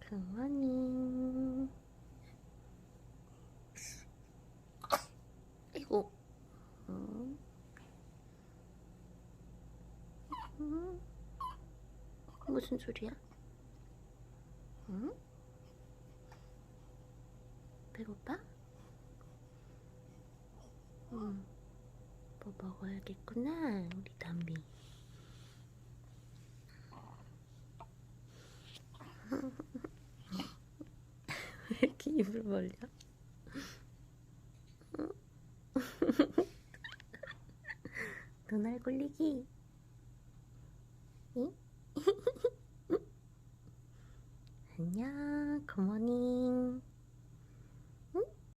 굿모닝. 아이고. 무슨 소리야? 응? 배고파? 응. 뭐 먹어야겠구나, 우리 담비. 왜 이렇게 입을 벌려? 눈알 굴리기.